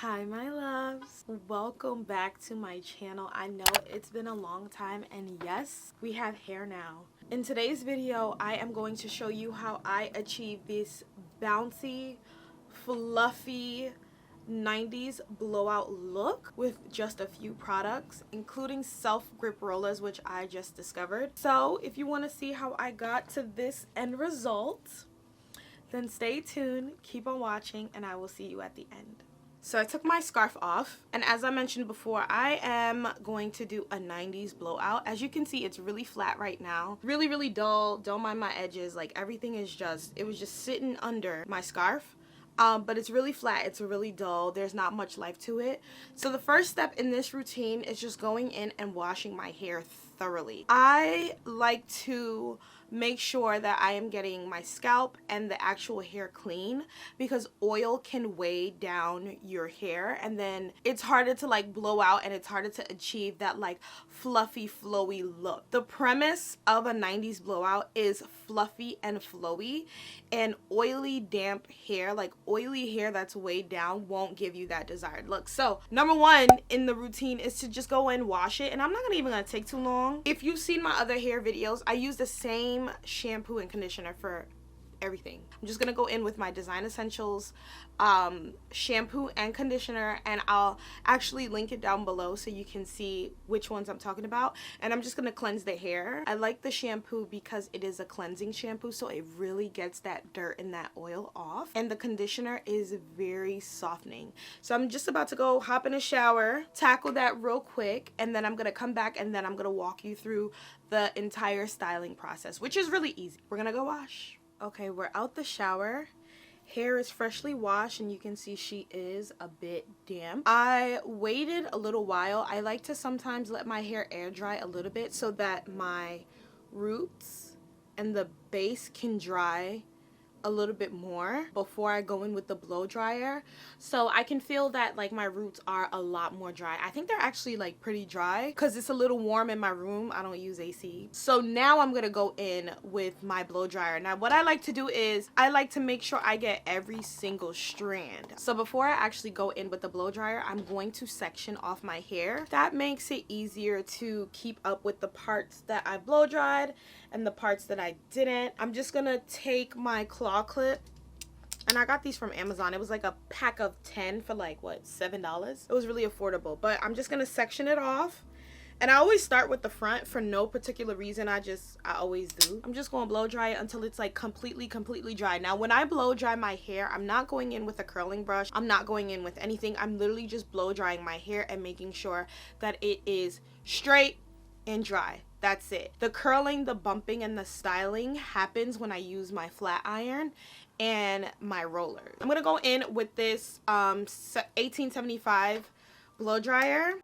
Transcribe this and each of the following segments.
Hi my loves, welcome back to my channel. I know it's been a long time and yes, we have hair now. In today's video, I am going to show you how I achieve this bouncy, fluffy 90s blowout look with just a few products, including self grip rollers, which I just discovered. So if you want to see how I got to this end result, then stay tuned, keep on watching, and I will see you at the end. So I took my scarf off, and as I mentioned before, I am going to do a 90s blowout. As you can see, it's really flat right now. Really dull. Don't mind my edges. Like everything is just, it was just sitting under my scarf. But it's really flat. It's really dull. There's not much life to it. So the first step in this routine is just going in and washing my hair thoroughly. I like to make sure that I am getting my scalp and the actual hair clean, because oil can weigh down your hair and then it's harder to like blow out and it's harder to achieve that like fluffy flowy look. The premise of a 90s blowout is fluffy and flowy, and oily damp hair, like oily hair that's weighed down, won't give you that desired look. So number one in the routine is to just go in, wash it, and I'm not even gonna take too long. If you've seen my other hair videos, I use the same shampoo and conditioner for everything. I'm just gonna go in with my Design Essentials shampoo and conditioner, and I'll actually link it down below so you can see which ones I'm talking about. And I'm just gonna cleanse the hair. I like the shampoo because it is a cleansing shampoo, so it really gets that dirt and that oil off, and the conditioner is very softening. So I'm just about to go hop in a shower, tackle that real quick, and then I'm gonna come back and then I'm gonna walk you through the entire styling process, which is really easy. We're gonna go wash. Okay, we're out the shower. Hair is freshly washed and you can see she is a bit damp. I waited a little while. I like to sometimes let my hair air dry a little bit so that my roots and the base can dry a little bit more before I go in with the blow dryer, so I can feel that like my roots are a lot more dry. I think they're actually like pretty dry because it's a little warm in my room. I don't use AC. So now I'm gonna go in with my blow dryer. Now what I like to do is I like to make sure I get every single strand. So before I actually go in with the blow dryer, I'm going to section off my hair. That makes it easier to keep up with the parts that I blow dried and the parts that I didn't. I'm just gonna take my claw clip, and I got these from Amazon. It was like a pack of 10 for like what, $7? It was really affordable. But I'm just gonna section it off, and I always start with the front for no particular reason. I always do. I'm just gonna blow dry it until it's like completely dry. Now when I blow dry my hair, I'm not going in with a curling brush. I'm not going in with anything. I'm literally just blow drying my hair and making sure that it is straight and dry. That's it. The curling, the bumping, and the styling happens when I use my flat iron and my roller. I'm gonna go in with this 1875 blow dryer.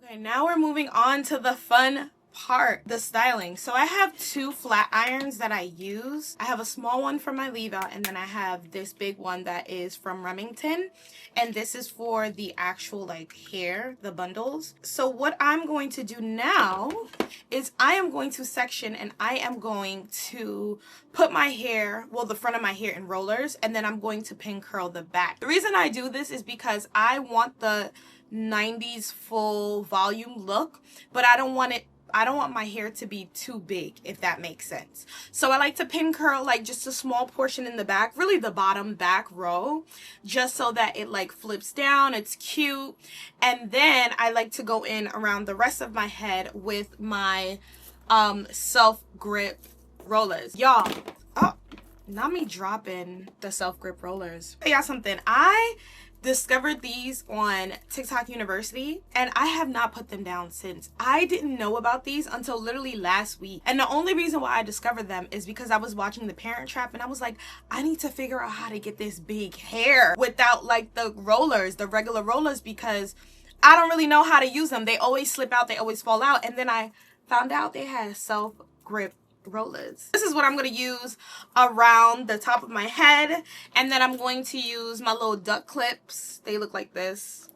Okay, now we're moving on to the fun part, the styling. So I have two flat irons that I use. I have a small one for my leave out, and then I have this big one that is from Remington, and this is for the actual like hair, the bundles. So what I'm going to do now is I am going to section, and I am going to put my hair, well, the front of my hair in rollers, and then I'm going to pin curl the back. The reason I do this is because I want the 90s full volume look, but I don't want my hair to be too big, if that makes sense. So I like to pin curl like just a small portion in the back, really the bottom back row, just so that it like flips down, it's cute. And then I like to go in around the rest of my head with my self grip rollers. Y'all, oh, not me dropping the self grip rollers. Tell y'all something, I discovered these on TikTok University, and I have not put them down since. I didn't know about these until literally last week, and the only reason why I discovered them is because I was watching The Parent Trap, and I was like, I need to figure out how to get this big hair without like the rollers, the regular rollers, because I don't really know how to use them. They always slip out, they always fall out. And then I found out they had self grip rollers. This is what I'm going to use around the top of my head, and then I'm going to use my little duck clips. They look like this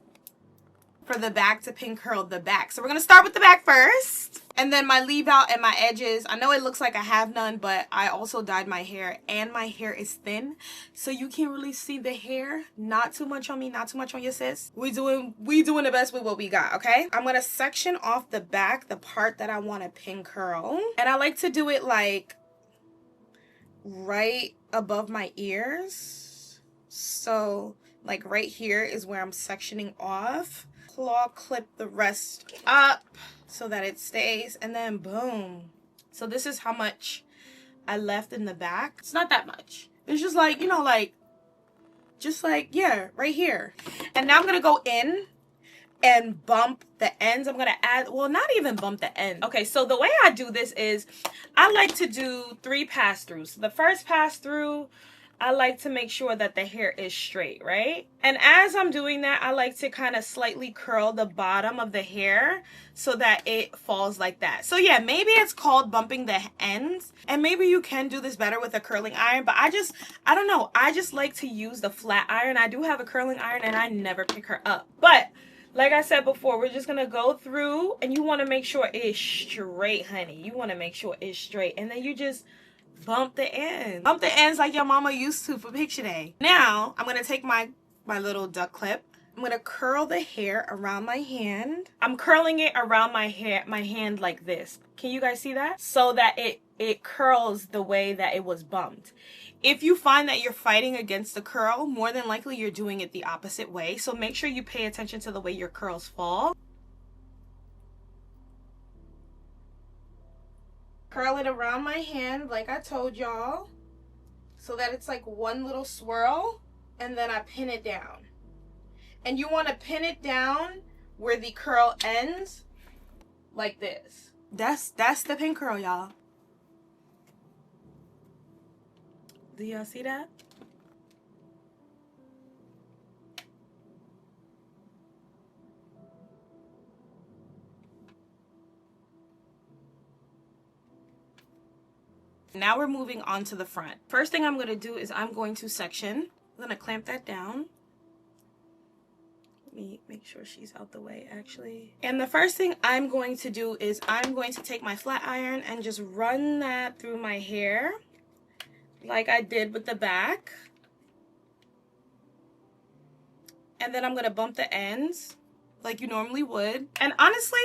for the back to pin curl the back. So we're going to start with the back first, and then my leave out and my edges. I know it looks like I have none, but I also dyed my hair, and my hair is thin, so you can't really see the hair. Not too much on me, not too much on your sis. We doing the best with what we got, okay? I'm going to section off the back, the part that I want to pin curl, and I like to do it like right above my ears. So like right here is where I'm sectioning off. Claw clip the rest up so that it stays, and then boom. So this is how much I left in the back. It's not that much. It's just like, you know, like just like, yeah, right here. And now I'm gonna go in and bump the ends. I'm gonna add, well, not even bump the end. Okay, so the way I do this is I like to do 3 pass-throughs. So the first pass-through, I like to make sure that the hair is straight, right? And as I'm doing that, I like to kind of slightly curl the bottom of the hair so that it falls like that. So yeah, maybe it's called bumping the ends, and maybe you can do this better with a curling iron, but I don't know. I just like to use the flat iron. I do have a curling iron, and I never pick her up. But like I said before, we're just gonna go through, and you want to make sure it's straight, honey. You want to make sure it's straight, and then you just bump the ends. Bump the ends like your mama used to for picture day. Now, I'm going to take my little duck clip. I'm going to curl the hair around my hand. I'm curling it around my hand like this. Can you guys see that? So that it curls the way that it was bumped. If you find that you're fighting against the curl, more than likely you're doing it the opposite way. So make sure you pay attention to the way your curls fall. Curl it around my hand like I told y'all, so that it's like one little swirl, and then I pin it down. And you want to pin it down where the curl ends, like this. That's the pin curl, y'all. Do y'all see that? Now we're moving on to the front. First thing I'm going to do is I'm going to section. I'm going to clamp that down. Let me make sure she's out the way, actually. And the first thing I'm going to do is I'm going to take my flat iron and just run that through my hair like I did with the back. And then I'm going to bump the ends like you normally would. And honestly,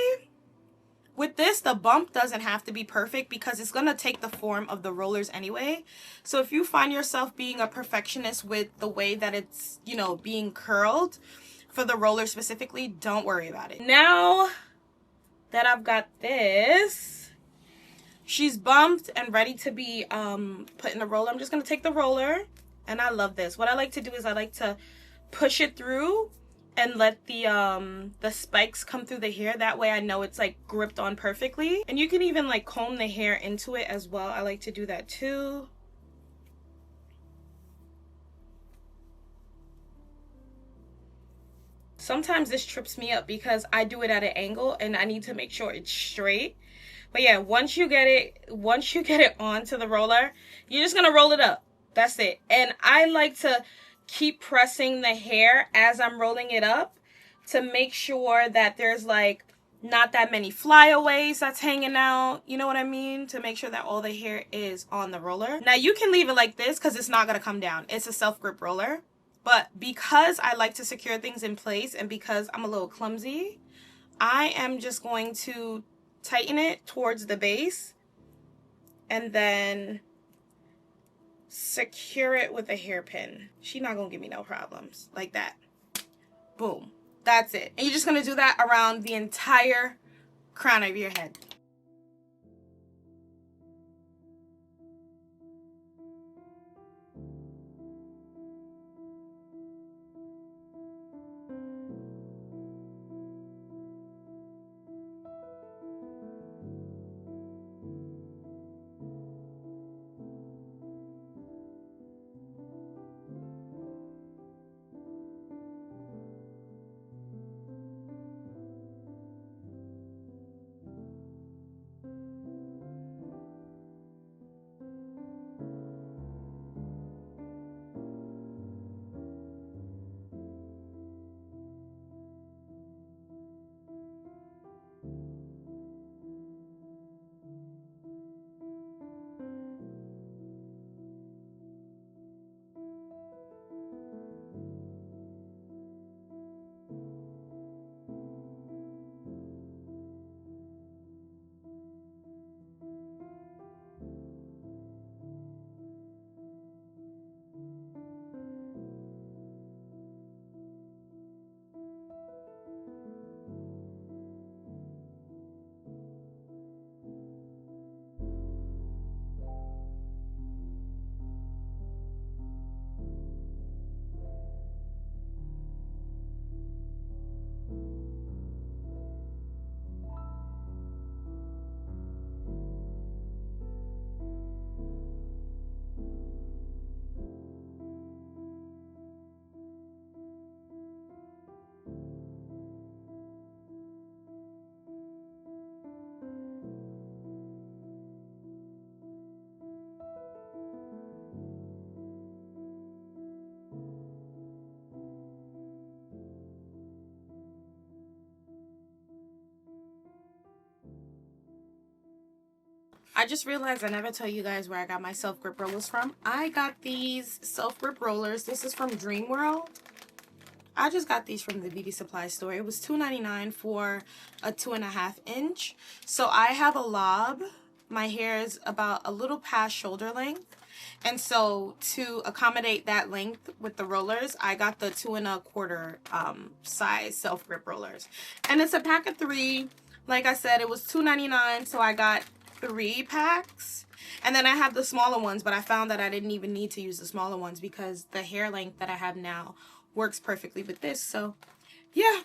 with this, the bump doesn't have to be perfect because it's going to take the form of the rollers anyway. So if you find yourself being a perfectionist with the way that it's, you know, being curled for the roller specifically, don't worry about it. Now that I've got this, she's bumped and ready to be put in the roller. I'm just going to take the roller, and I love this. What I like to do is I like to push it through and let the spikes come through the hair. That way I know it's like gripped on perfectly. And you can even like comb the hair into it as well. I like to do that too. Sometimes this trips me up because I do it at an angle and I need to make sure it's straight. But yeah, once you get it onto the roller, you're just gonna roll it up. That's it. And I like to keep pressing the hair as I'm rolling it up to make sure that there's like not that many flyaways that's hanging out. You know what I mean? To make sure that all the hair is on the roller. Now you can leave it like this because it's not gonna come down. It's a self-grip roller. But because I like to secure things in place and because I'm a little clumsy, I am just going to tighten it towards the base and then secure it with a hairpin. She's not gonna give me no problems. Like that. Boom. That's it. And you're just gonna do that around the entire crown of your head. I just realized I never tell you guys where I got my self-grip rollers from. I got these self-grip rollers. This is from Dream World. I just got these from the beauty supply store. It was $2.99 for a 2.5 inch. So I have a lob. My hair is about a little past shoulder length. And so to accommodate that length with the rollers, I got the 2.25 size self-grip rollers. And it's a pack of 3. Like I said, it was $2.99, so I got 3 packs. And then I have the smaller ones, but I found that I didn't even need to use the smaller ones because the hair length that I have now works perfectly with this. So yeah.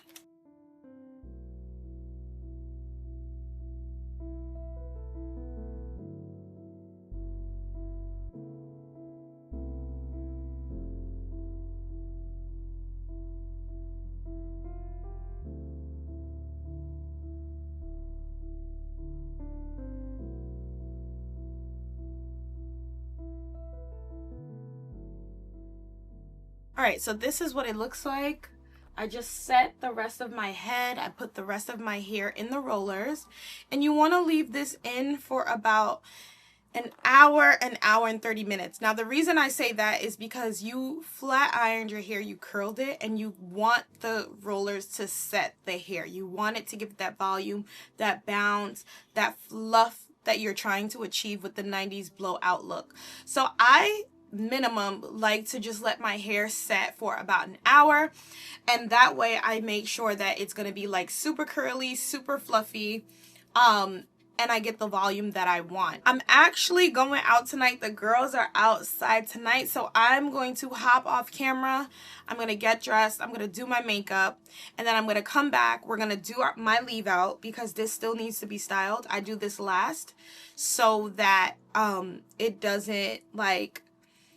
Alright, so this is what it looks like. I just set the rest of my head. I put the rest of my hair in the rollers. And you want to leave this in for about an hour and 30 minutes. Now, the reason I say that is because you flat ironed your hair, you curled it, and you want the rollers to set the hair. You want it to give that volume, that bounce, that fluff that you're trying to achieve with the 90s blowout look. So I minimum like to just let my hair set for about an hour, and that way I make sure that it's going to be like super curly, super fluffy, and I get the volume that I want. I'm actually going out tonight. The girls are outside tonight, so I'm going to hop off camera. I'm going to get dressed. I'm going to do my makeup, and then I'm going to come back. We're going to do my leave out because this still needs to be styled. I do this last so that it doesn't, like,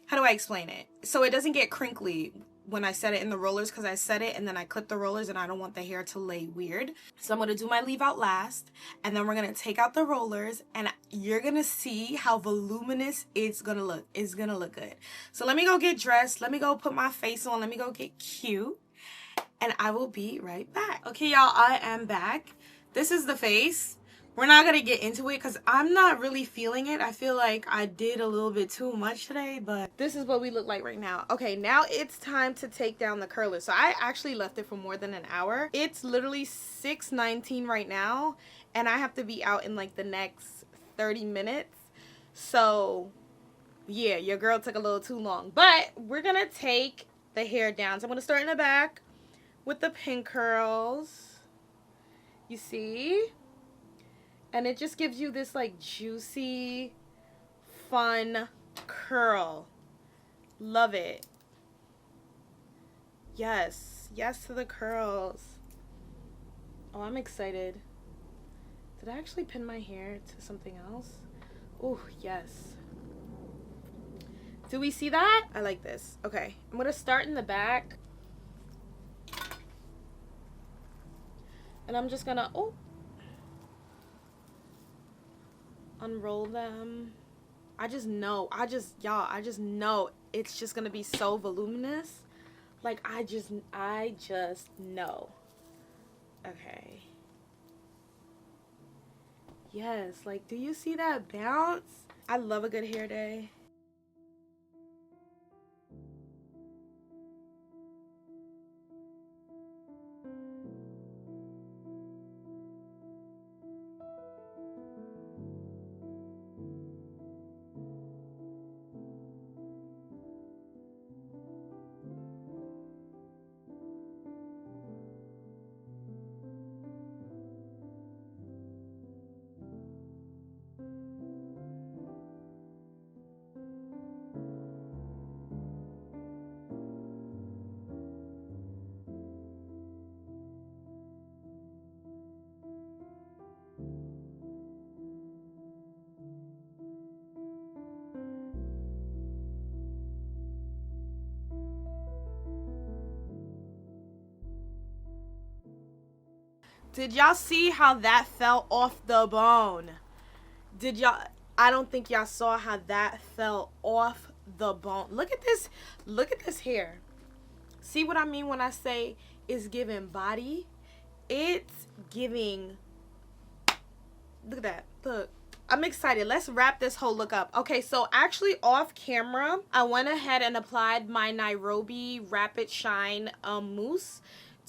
how do I explain it? So it doesn't get crinkly when I set it in the rollers, because I set it and then I clip the rollers and I don't want the hair to lay weird. So I'm going to do my leave out last, and then we're going to take out the rollers, and you're going to see how voluminous it's going to look. It's going to look good. So let me go get dressed. Let me go put my face on. Let me go get cute, and I will be right back. Okay, y'all, I am back. This is the face. We're not going to get into it because I'm not really feeling it. I feel like I did a little bit too much today, but this is what we look like right now. Okay, now it's time to take down the curler. So I actually left it for more than an hour. It's literally 6:19 right now, and I have to be out in like the next 30 minutes. So yeah, your girl took a little too long, but we're going to take the hair down. So I'm going to start in the back with the pin curls. You see? And it just gives you this like juicy, fun curl. Love it. Yes. Yes to the curls. Oh, I'm excited. Did I actually pin my hair to something else? Oh, yes. Do we see that? I like this. Okay. I'm going to start in the back. And I'm just going to... oh. Unroll them. I just know it's just gonna be so voluminous. Like I just know. Okay. Yes, like do you see that bounce? I love a good hair day. Did y'all see how that fell off the bone? Did y'all? I don't think y'all saw how that fell off the bone. Look at this. Look at this hair. See what I mean when I say it's giving body? It's giving. Look at that. Look. I'm excited. Let's wrap this whole look up. Okay, so actually off camera, I went ahead and applied my Nairobi Rapid Shine mousse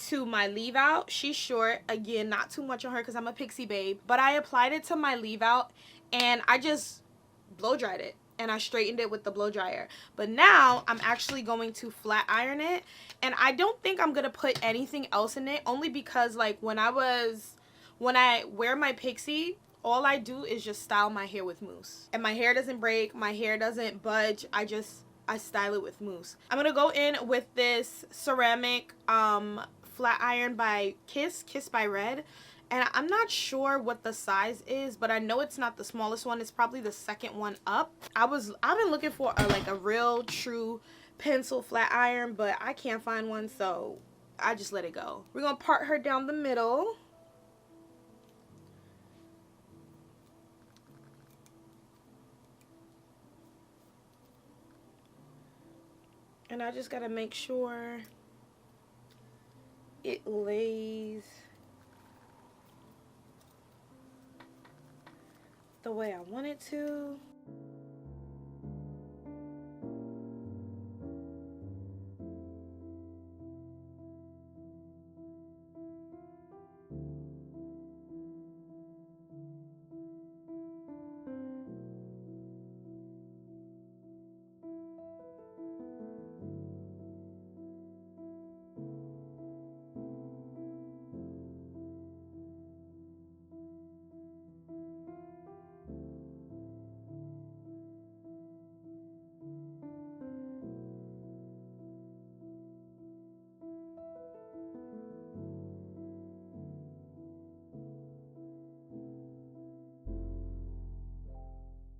to my leave out. She's short. Again, not too much on her because I'm a pixie babe. But I applied it to my leave out and I just blow dried it. And I straightened it with the blow dryer. But now I'm actually going to flat iron it. And I don't think I'm going to put anything else in it. Only because like when I wear my pixie, all I do is just style my hair with mousse. And my hair doesn't break. My hair doesn't budge. I style it with mousse. I'm going to go in with this ceramic flat iron by Kiss by Red, and I'm not sure what the size is, but I know it's not the smallest one. It's probably the second one up. I've been looking for a real true pencil flat iron, but I can't find one, so I just let it go. We're gonna part her down the middle. And I just gotta make sure it lays the way I want it to.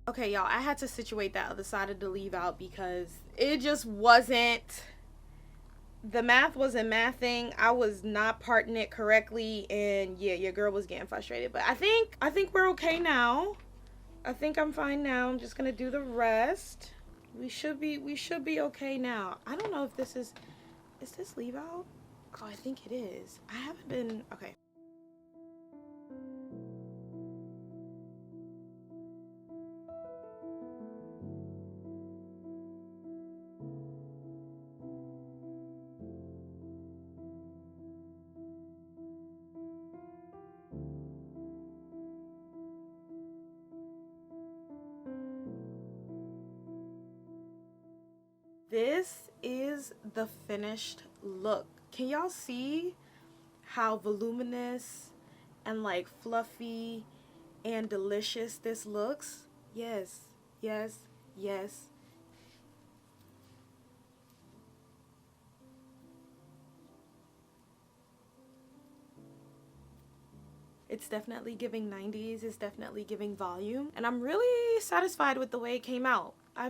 Okay, y'all, I had to situate that other side of the leave out because it just wasn't the math wasn't mathing. I was not parting it correctly, and yeah, your girl was getting frustrated. But I think we're okay now. I think I'm fine now. I'm just gonna do the rest. We should be okay now. I don't know if this is this leave out? Oh, I think it is. I haven't been okay. This is the finished look. Can y'all see how voluminous and like fluffy and delicious this looks? Yes, yes, yes. It's definitely giving 90s. It's definitely giving volume, and I'm really satisfied with the way it came out. I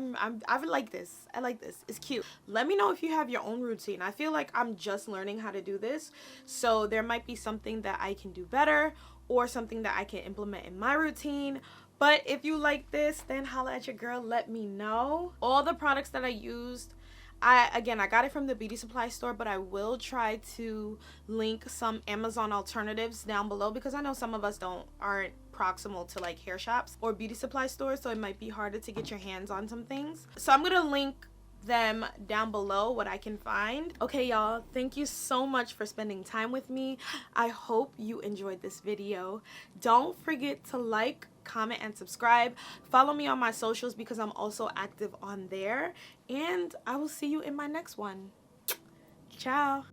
like this. I like this. It's cute. Let me know if you have your own routine. I feel like I'm just learning how to do this, so there might be something that I can do better or something that I can implement in my routine. But if you like this, then holla at your girl. Let me know. All the products that I used, I got it from the beauty supply store, but I will try to link some Amazon alternatives down below because I know some of us aren't proximal to like hair shops or beauty supply stores, so it might be harder to get your hands on some things. So I'm gonna link them down below, what I can find. Okay, y'all, thank you so much for spending time with me. I hope you enjoyed this video. Don't forget to like, comment, and subscribe. Follow me on my socials because I'm also active on there, and I will see you in my next one. Ciao.